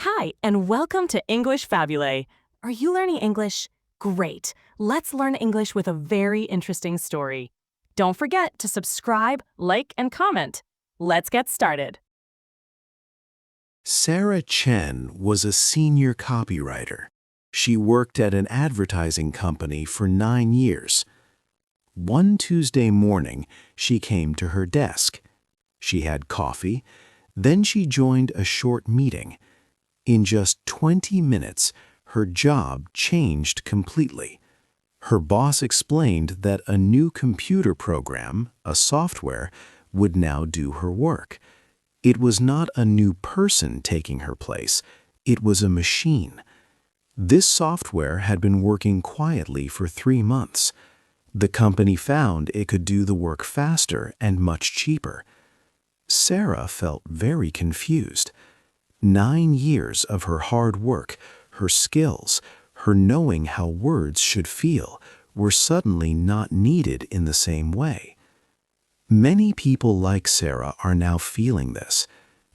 Hi, and welcome to English-Fabule. Are you learning English? Great. Let's learn English with a very interesting story. Don't forget to subscribe, like, and comment. Let's get started. Sarah Chen was a senior copywriter. She worked at an advertising company for 9 years. One Tuesday morning, she came to her desk. She had coffee, then she joined a short meeting. In just 20 minutes, her job changed completely. Her boss explained that a new computer program, a software, would now do her work. It was not a new person taking her place, it was a machine. This software had been working quietly for 3 months. The company found it could do the work faster and much cheaper. Sarah felt very confused. 9 years of her hard work, her skills, her knowing how words should feel, were suddenly not needed in the same way. Many people like Sarah are now feeling this.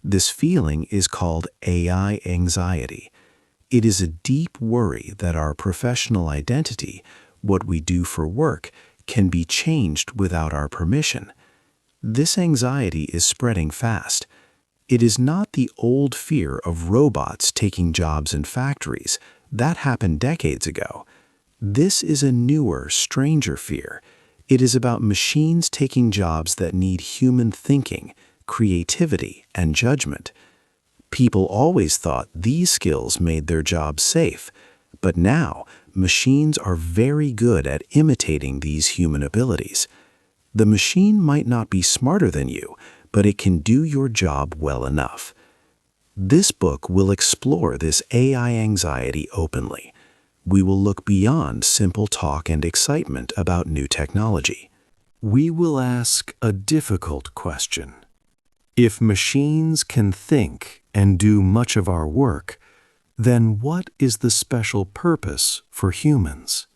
This feeling is called AI anxiety. It is a deep worry that our professional identity, what we do for work, can be changed without our permission. This anxiety is spreading fast. It is not the old fear of robots taking jobs in factories. That happened decades ago. This is a newer, stranger fear. It is about machines taking jobs that need human thinking, creativity, and judgment. People always thought these skills made their jobs safe, but now machines are very good at imitating these human abilities. The machine might not be smarter than you, but it can do your job well enough. This book will explore this AI anxiety openly. We will look beyond simple talk and excitement about new technology. We will ask a difficult question. If machines can think and do much of our work, then what is the special purpose for humans?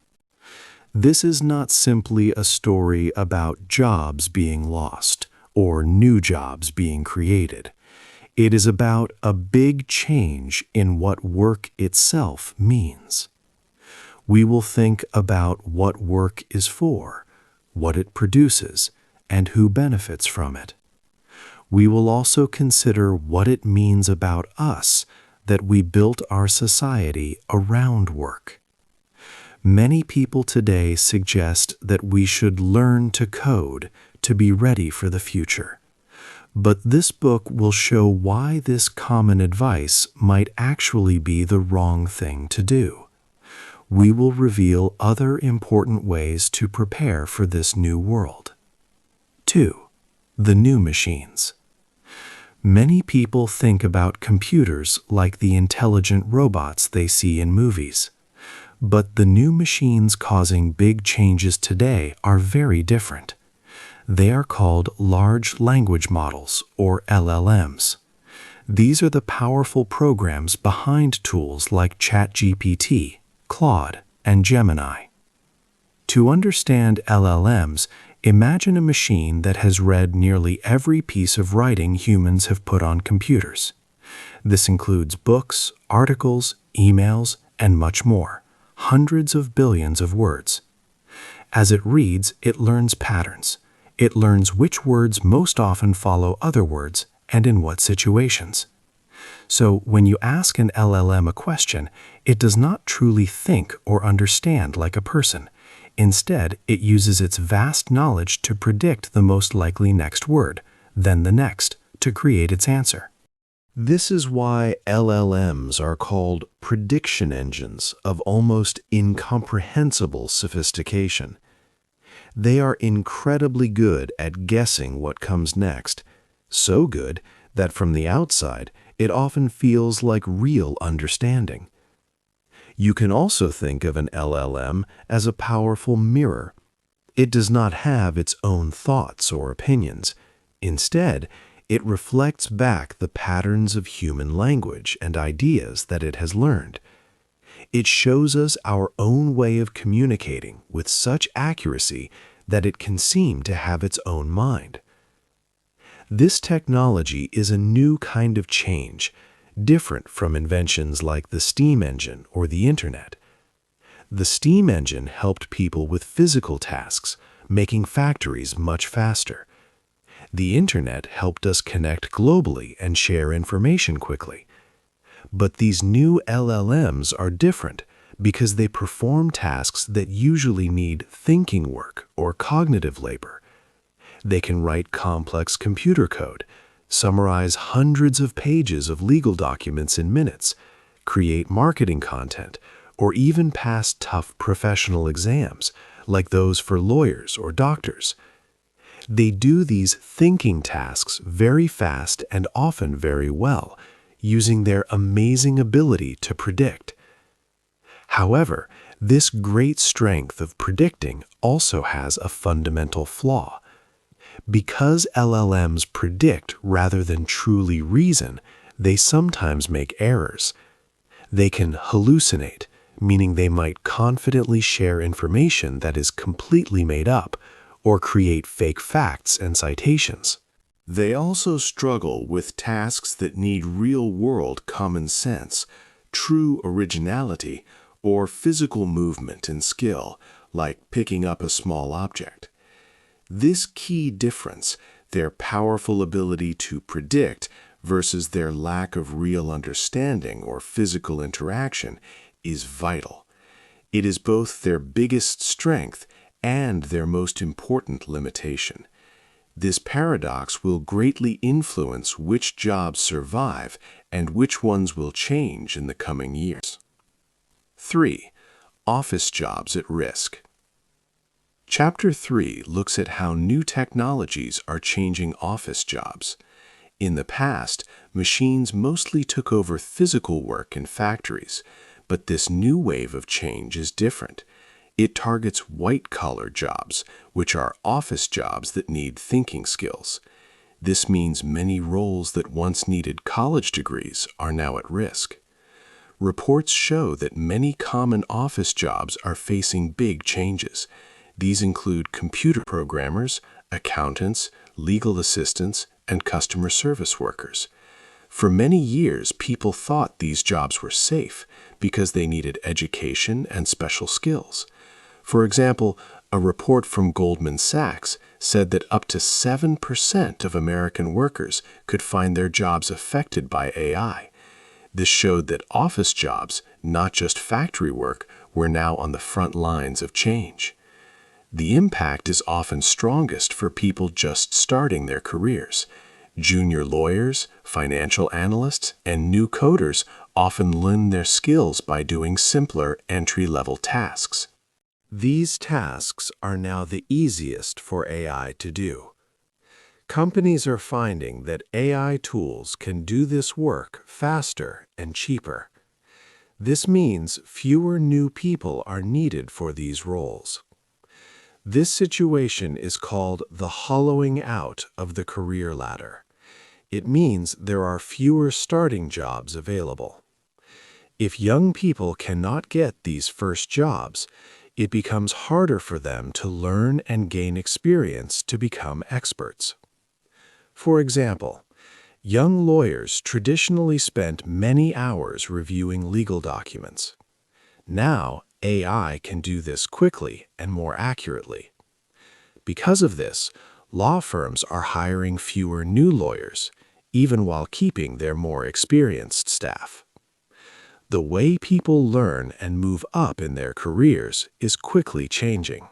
This is not simply a story about jobs being lost or new jobs being created. It is about a big change in what work itself means. We will think about what work is for, what it produces, and who benefits from it. We will also consider what it means about us that we built our society around work. Many people today suggest that we should learn to code to be ready for the future. But this book will show why this common advice might actually be the wrong thing to do. We will reveal other important ways to prepare for this new world. 2. The new machines. Many people think about computers like the intelligent robots they see in movies. But the new machines causing big changes today are very different. They are called large language models, or LLMs. These are the powerful programs behind tools like ChatGPT, Claude, and Gemini. To understand LLMs, imagine a machine that has read nearly every piece of writing humans have put on computers. This includes books, articles, emails, and much more. Hundreds of billions of words. As it reads, it learns patterns. It learns which words most often follow other words and in what situations. So when you ask an LLM a question, it does not truly think or understand like a person. Instead, it uses its vast knowledge to predict the most likely next word, then the next, to create its answer. This is why LLMs are called prediction engines of almost incomprehensible sophistication. They are incredibly good at guessing what comes next, so good that from the outside it often feels like real understanding. You can also think of an LLM as a powerful mirror. It does not have its own thoughts or opinions. Instead, it reflects back the patterns of human language and ideas that it has learned. It shows us our own way of communicating with such accuracy that it can seem to have its own mind. This technology is a new kind of change, different from inventions like the steam engine or the internet. The steam engine helped people with physical tasks, making factories much faster. The internet helped us connect globally and share information quickly. But these new LLMs are different because they perform tasks that usually need thinking work or cognitive labor. They can write complex computer code, summarize hundreds of pages of legal documents in minutes, create marketing content, or even pass tough professional exams, like those for lawyers or doctors. They do these thinking tasks very fast and often very well, using their amazing ability to predict. However, this great strength of predicting also has a fundamental flaw. Because LLMs predict rather than truly reason, they sometimes make errors. They can hallucinate, meaning they might confidently share information that is completely made up, or create fake facts and citations. They also struggle with tasks that need real-world common sense, true originality, or physical movement and skill, like picking up a small object. This key difference, their powerful ability to predict versus their lack of real understanding or physical interaction, is vital. It is both their biggest strength and their most important limitation. This paradox will greatly influence which jobs survive and which ones will change in the coming years. 3. Office jobs at risk. Chapter 3 looks at how new technologies are changing office jobs. In the past, machines mostly took over physical work in factories, but this new wave of change is different. It targets white-collar jobs, which are office jobs that need thinking skills. This means many roles that once needed college degrees are now at risk. Reports show that many common office jobs are facing big changes. These include computer programmers, accountants, legal assistants, and customer service workers. For many years, people thought these jobs were safe because they needed education and special skills. For example, a report from Goldman Sachs said that up to 7% of American workers could find their jobs affected by AI. This showed that office jobs, not just factory work, were now on the front lines of change. The impact is often strongest for people just starting their careers. Junior lawyers, financial analysts, and new coders often learn their skills by doing simpler entry-level tasks. These tasks are now the easiest for AI to do. Companies are finding that AI tools can do this work faster and cheaper. This means fewer new people are needed for these roles. This situation is called the hollowing out of the career ladder. It means there are fewer starting jobs available. If young people cannot get these first jobs, it becomes harder for them to learn and gain experience to become experts. For example, young lawyers traditionally spent many hours reviewing legal documents. Now, AI can do this quickly and more accurately. Because of this, law firms are hiring fewer new lawyers, even while keeping their more experienced staff. The way people learn and move up in their careers is quickly changing.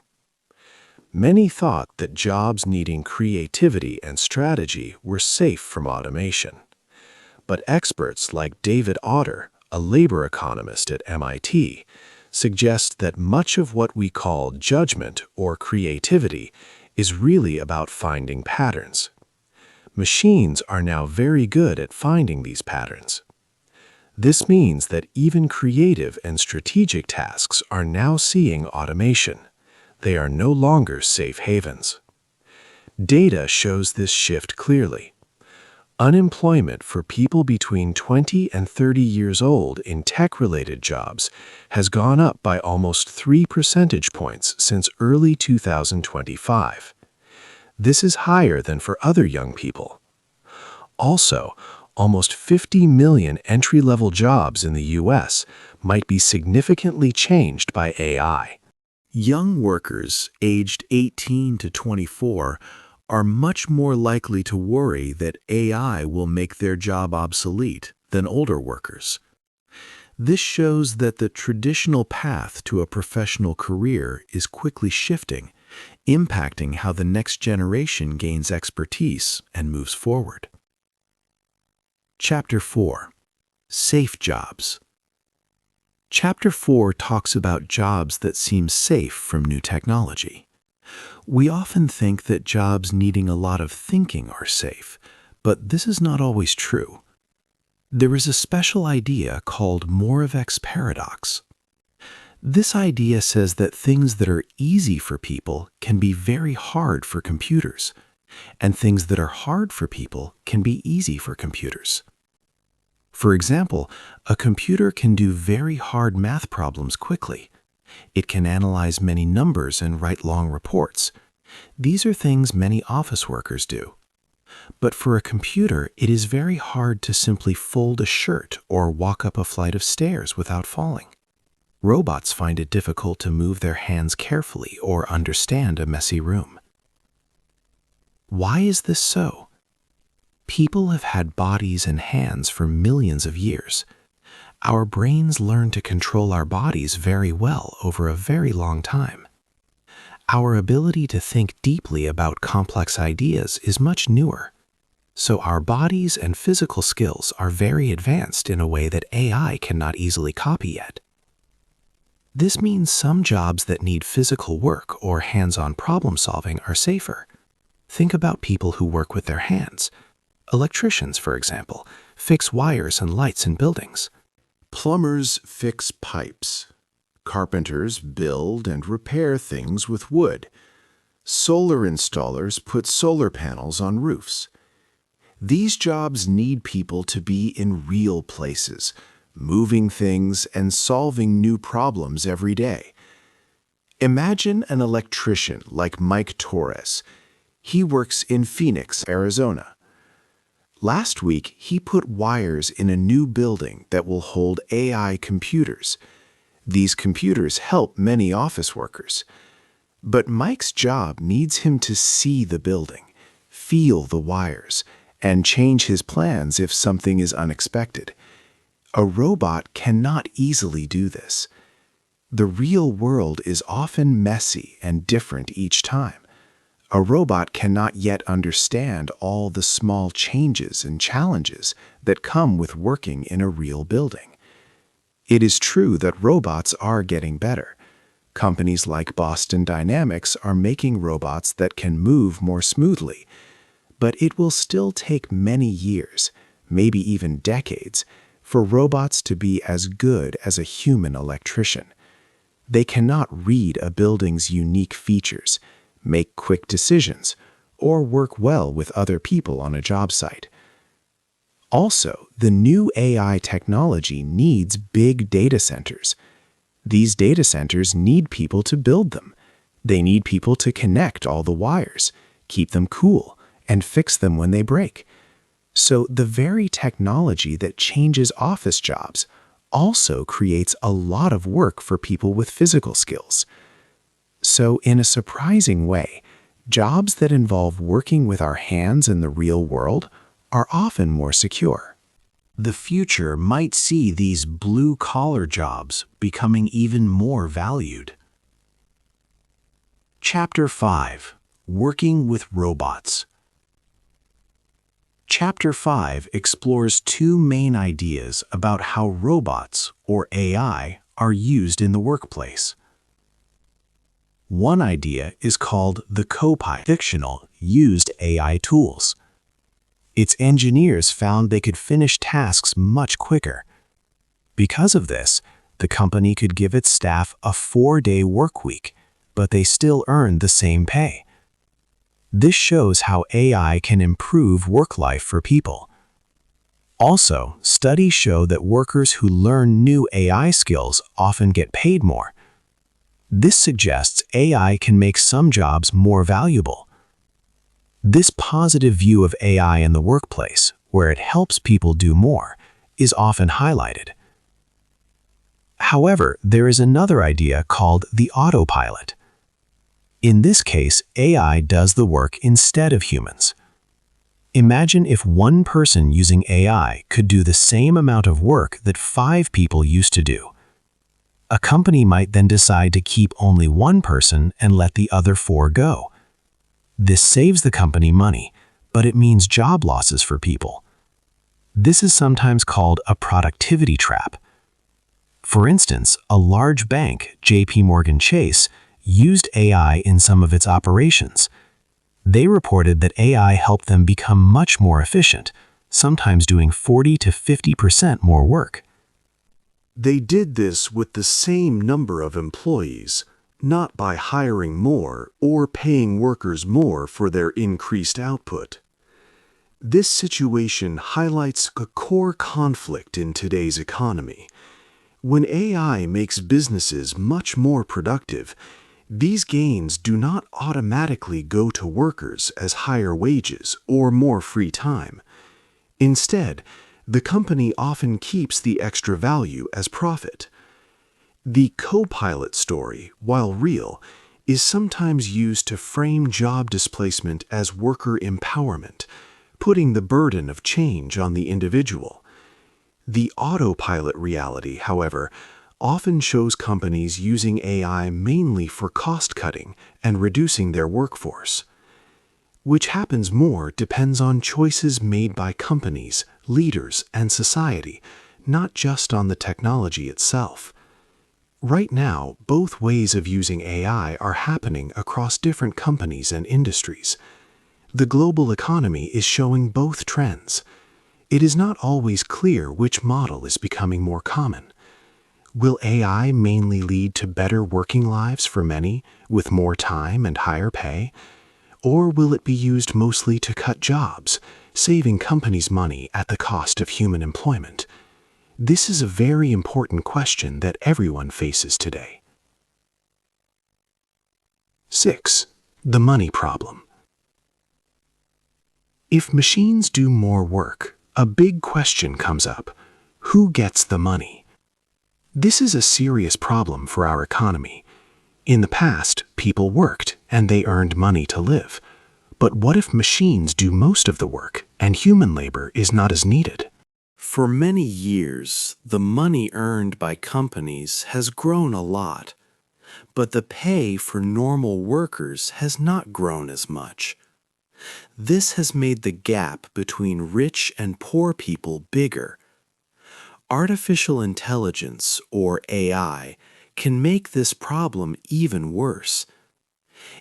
Many thought that jobs needing creativity and strategy were safe from automation. But experts like David Otter, a labor economist at MIT, suggest that much of what we call judgment or creativity is really about finding patterns. Machines are now very good at finding these patterns. This means that even creative and strategic tasks are now seeing automation. They are no longer safe havens. Data shows this shift clearly. Unemployment for people between 20 and 30 years old in tech-related jobs has gone up by almost 3 percentage points since early 2025. This is higher than for other young people. Also, almost 50 million entry-level jobs in the U.S. might be significantly changed by AI. Young workers aged 18 to 24 are much more likely to worry that AI will make their job obsolete than older workers. This shows that the traditional path to a professional career is quickly shifting, impacting how the next generation gains expertise and moves forward. Chapter 4. Safe Jobs. Chapter 4 talks about jobs that seem safe from new technology. We often think that jobs needing a lot of thinking are safe, but this is not always true. There is a special idea called Moravec's paradox. This idea says that things that are easy for people can be very hard for computers, and things that are hard for people can be easy for computers. For example, a computer can do very hard math problems quickly. It can analyze many numbers and write long reports. These are things many office workers do. But for a computer, it is very hard to simply fold a shirt or walk up a flight of stairs without falling. Robots find it difficult to move their hands carefully or understand a messy room. Why is this so? People have had bodies and hands for millions of years. Our brains learn to control our bodies very well over a very long time. Our ability to think deeply about complex ideas is much newer. So our bodies and physical skills are very advanced in a way that AI cannot easily copy yet. This means some jobs that need physical work or hands-on problem solving are safer. Think about people who work with their hands. Electricians, for example, fix wires and lights in buildings. Plumbers fix pipes. Carpenters build and repair things with wood. Solar installers put solar panels on roofs. These jobs need people to be in real places, moving things and solving new problems every day. Imagine an electrician like Mike Torres. He works in Phoenix, Arizona. Last week, he put wires in a new building that will hold AI computers. These computers help many office workers. But Mike's job needs him to see the building, feel the wires, and change his plans if something is unexpected. A robot cannot easily do this. The real world is often messy and different each time. A robot cannot yet understand all the small changes and challenges that come with working in a real building. It is true that robots are getting better. Companies like Boston Dynamics are making robots that can move more smoothly. But it will still take many years, maybe even decades, for robots to be as good as a human electrician. They cannot read a building's unique features, make quick decisions, or work well with other people on a job site. Also, the new AI technology needs big data centers. These data centers need people to build them. They need people to connect all the wires, keep them cool, and fix them when they break. So the very technology that changes office jobs also creates a lot of work for people with physical skills. So in a surprising way, jobs that involve working with our hands in the real world are often more secure. The future might see these blue-collar jobs becoming even more valued. Chapter 5. Working with Robots. Chapter 5 explores two main ideas about how robots, or AI, are used in the workplace. One idea is called the co-pilot, fictional, used AI tools. Its engineers found they could finish tasks much quicker. Because of this, the company could give its staff a 4-day work week, but they still earned the same pay. This shows how AI can improve work life for people. Also, studies show that workers who learn new AI skills often get paid more. This suggests AI can make some jobs more valuable. This positive view of AI in the workplace, where it helps people do more, is often highlighted. However, there is another idea called the autopilot. In this case, AI does the work instead of humans. Imagine if one person using AI could do the same amount of work that 5 people used to do. A company might then decide to keep only one person and let the other 4 go. This saves the company money, but it means job losses for people. This is sometimes called a productivity trap. For instance, a large bank, JP Chase, used AI in some of its operations. They reported that AI helped them become much more efficient, sometimes doing 40 to 50% more work. They did this with the same number of employees, not by hiring more or paying workers more for their increased output. This situation highlights a core conflict in today's economy. When AI makes businesses much more productive, these gains do not automatically go to workers as higher wages or more free time. Instead, the company often keeps the extra value as profit. The co-pilot story, while real, is sometimes used to frame job displacement as worker empowerment, putting the burden of change on the individual. The autopilot reality, however, often shows companies using AI mainly for cost-cutting and reducing their workforce. Which happens more depends on choices made by companies, leaders, and society, not just on the technology itself. Right now, both ways of using AI are happening across different companies and industries. The global economy is showing both trends. It is not always clear which model is becoming more common. Will AI mainly lead to better working lives for many, with more time and higher pay? Or will it be used mostly to cut jobs, saving companies money at the cost of human employment? This is a very important question that everyone faces today. 6. The money problem. If machines do more work, a big question comes up: who gets the money? This is a serious problem for our economy. In the past, people worked and they earned money to live. But what if machines do most of the work and human labor is not as needed? For many years, the money earned by companies has grown a lot, but the pay for normal workers has not grown as much. This has made the gap between rich and poor people bigger. Artificial intelligence, or AI, can make this problem even worse.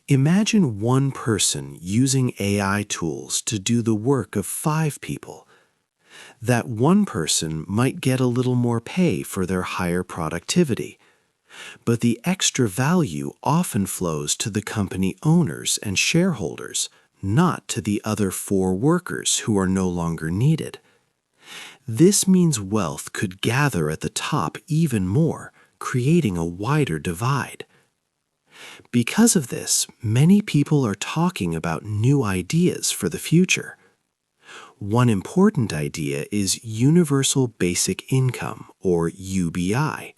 Imagine one person using AI tools to do the work of 5 people. That one person might get a little more pay for their higher productivity, but the extra value often flows to the company owners and shareholders, not to the other 4 workers who are no longer needed. This means wealth could gather at the top even more, creating a wider divide. Because of this, many people are talking about new ideas for the future. One important idea is Universal Basic Income, or UBI.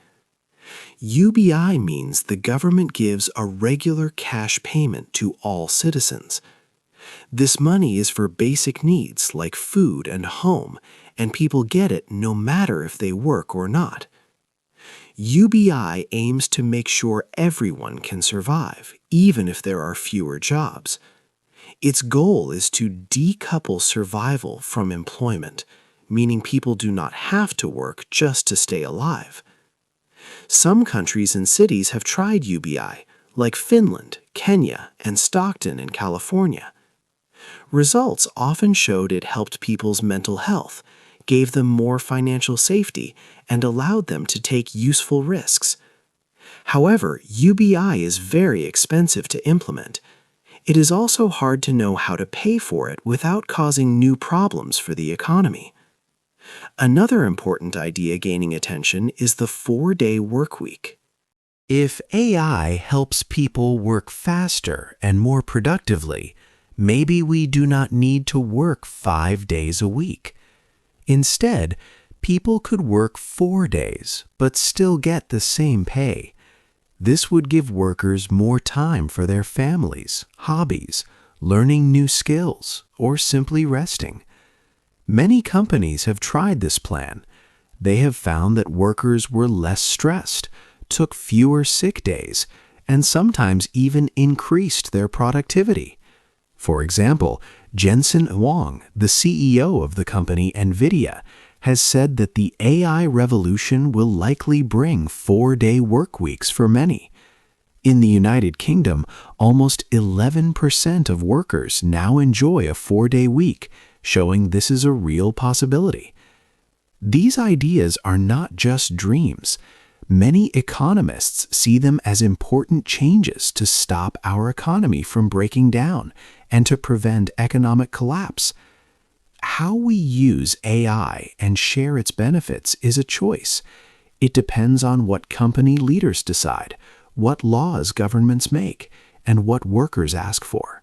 UBI means the government gives a regular cash payment to all citizens. This money is for basic needs like food and home, and people get it no matter if they work or not. UBI aims to make sure everyone can survive, even if there are fewer jobs. Its goal is to decouple survival from employment, meaning people do not have to work just to stay alive. Some countries and cities have tried UBI, like Finland, Kenya, and Stockton in California. Results often showed it helped people's mental health, gave them more financial safety, and allowed them to take useful risks. However, UBI is very expensive to implement. It is also hard to know how to pay for it without causing new problems for the economy. Another important idea gaining attention is the 4-day workweek. If AI helps people work faster and more productively, maybe we do not need to work 5 days a week. Instead, people could work 4 days but still get the same pay. This would give workers more time for their families, hobbies, learning new skills, or simply resting. Many companies have tried this plan. They have found that workers were less stressed, took fewer sick days, and sometimes even increased their productivity. For example, Jensen Huang, the CEO of the company NVIDIA, has said that the AI revolution will likely bring 4-day work weeks for many. In the United Kingdom, almost 11% of workers now enjoy a 4-day week, showing this is a real possibility. These ideas are not just dreams. Many economists see them as important changes to stop our economy from breaking down and to prevent economic collapse. How we use AI and share its benefits is a choice. It depends on what company leaders decide, what laws governments make, and what workers ask for.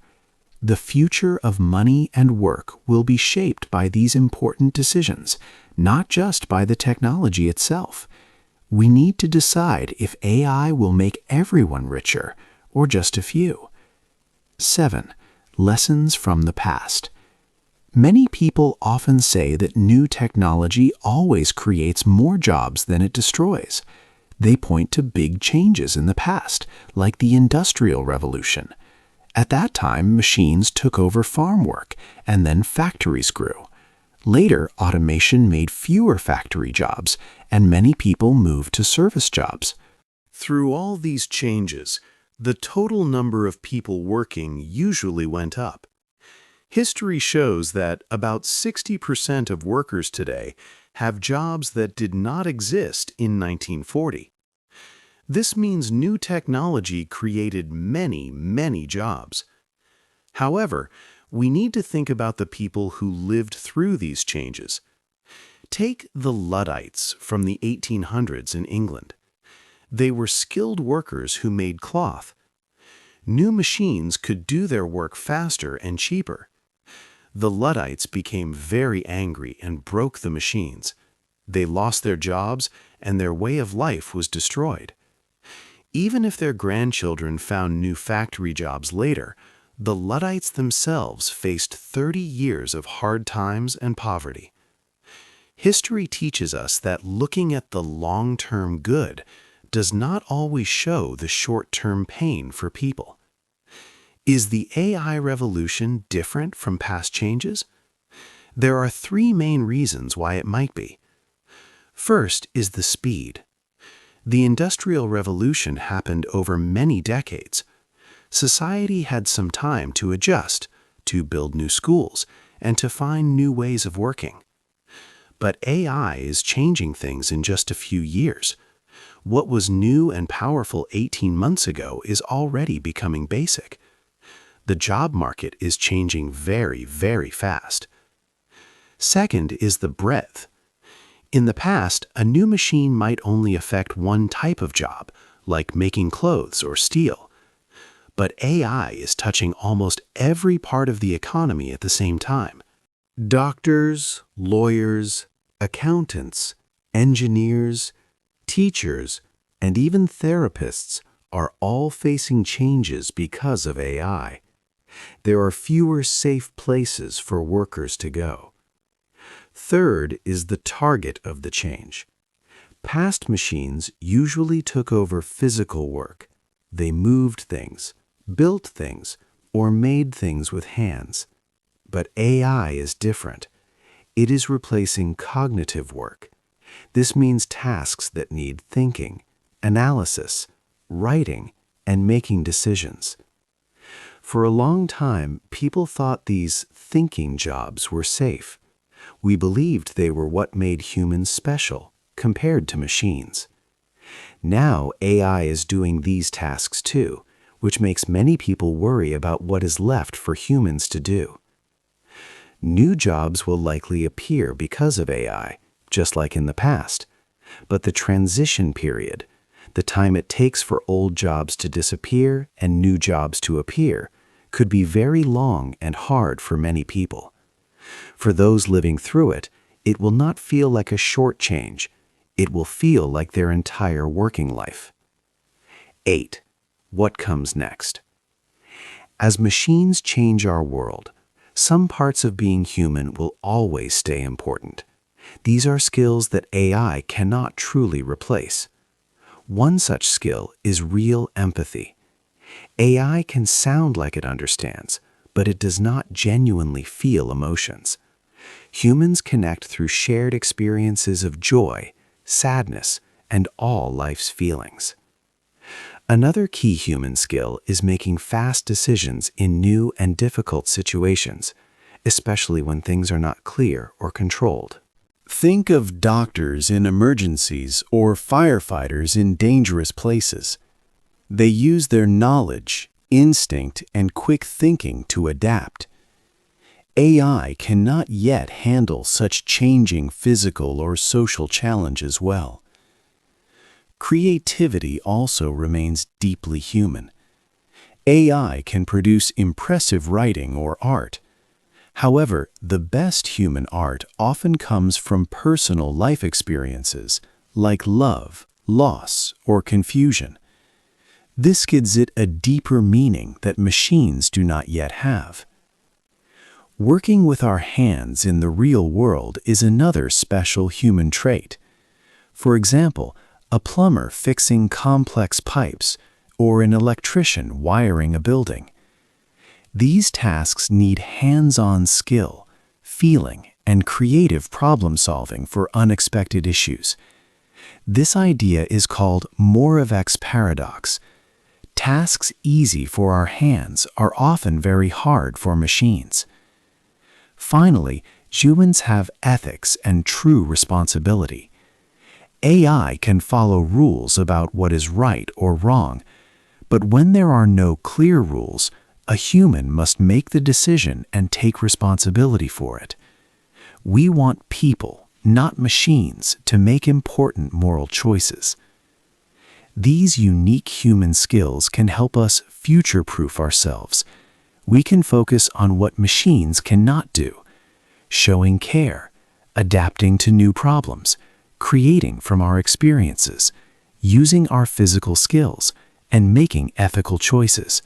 The future of money and work will be shaped by these important decisions, not just by the technology itself. We need to decide if AI will make everyone richer or just a few. 7. Lessons from the past. Many people often say that new technology always creates more jobs than it destroys. They point to big changes in the past, like the Industrial Revolution. At that time, machines took over farm work, and then factories grew. Later, automation made fewer factory jobs, and many people moved to service jobs. Through all these changes, the total number of people working usually went up. History shows that about 60% of workers today have jobs that did not exist in 1940. This means new technology created many, many jobs. However, we need to think about the people who lived through these changes. Take the Luddites from the 1800s in England. They were skilled workers who made cloth. New machines could do their work faster and cheaper. The Luddites became very angry and broke the machines. They lost their jobs, and their way of life was destroyed. Even if their grandchildren found new factory jobs later, the Luddites themselves faced 30 years of hard times and poverty. History teaches us that looking at the long-term good does not always show the short-term pain for people. Is the AI revolution different from past changes? There are 3 main reasons why it might be. First is the speed. The Industrial Revolution happened over many decades. Society had some time to adjust, to build new schools, and to find new ways of working. But AI is changing things in just a few years. What was new and powerful 18 months ago is already becoming basic. The job market is changing very, very fast. Second is the breadth. In the past, a new machine might only affect one type of job, like making clothes or steel. But AI is touching almost every part of the economy at the same time. Doctors, lawyers, accountants, engineers, teachers, and even therapists are all facing changes because of AI. There are fewer safe places for workers to go. Third is the target of the change. Past machines usually took over physical work. They moved things, built things, or made things with hands. But AI is different. It is replacing cognitive work. This means tasks that need thinking, analysis, writing, and making decisions. For a long time, people thought these thinking jobs were safe. We believed they were what made humans special, compared to machines. Now AI is doing these tasks too, which makes many people worry about what is left for humans to do. New jobs will likely appear because of AI, just like in the past. But the transition period, the time it takes for old jobs to disappear and new jobs to appear, could be very long and hard for many people. For those living through it, it will not feel like a short change. It will feel like their entire working life. 8. What comes next? As machines change our world, some parts of being human will always stay important. These are skills that AI cannot truly replace. One such skill is real empathy. AI can sound like it understands, but it does not genuinely feel emotions. Humans connect through shared experiences of joy, sadness, and all life's feelings. Another key human skill is making fast decisions in new and difficult situations, especially when things are not clear or controlled. Think of doctors in emergencies or firefighters in dangerous places. They use their knowledge, instinct, and quick thinking to adapt. AI cannot yet handle such changing physical or social challenges well. Creativity also remains deeply human. AI can produce impressive writing or art. However, the best human art often comes from personal life experiences, like love, loss, or confusion. This gives it a deeper meaning that machines do not yet have. Working with our hands in the real world is another special human trait. For example, a plumber fixing complex pipes, or an electrician wiring a building. These tasks need hands-on skill, feeling, and creative problem-solving for unexpected issues. This idea is called Moravec's paradox. Tasks easy for our hands are often very hard for machines. Finally, humans have ethics and true responsibility. AI can follow rules about what is right or wrong, but when there are no clear rules, a human must make the decision and take responsibility for it. We want people, not machines, to make important moral choices. These unique human skills can help us future-proof ourselves. We can focus on what machines cannot do, showing care, adapting to new problems, creating from our experiences, using our physical skills, and making ethical choices.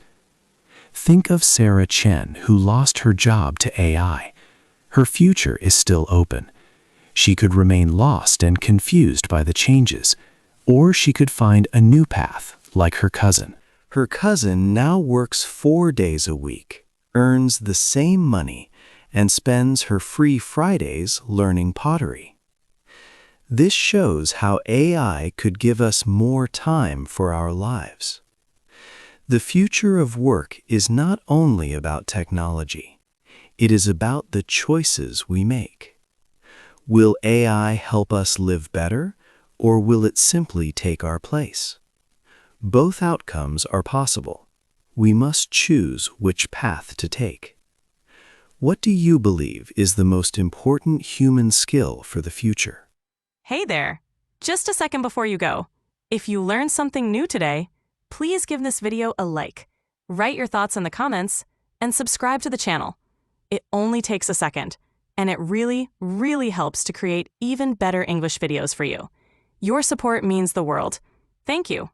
Think of Sarah Chen, who lost her job to AI. Her future is still open. She could remain lost and confused by the changes, or she could find a new path, like her cousin. Her cousin now works 4 days a week, earns the same money, and spends her free Fridays learning pottery. This shows how AI could give us more time for our lives. The future of work is not only about technology. It is about the choices we make. Will AI help us live better, or will it simply take our place? Both outcomes are possible. We must choose which path to take. What do you believe is the most important human skill for the future? Hey there! Just a second before you go. If you learned something new today, please give this video a like, write your thoughts in the comments, and subscribe to the channel. It only takes a second, and it really, really helps to create even better English videos for you. Your support means the world. Thank you.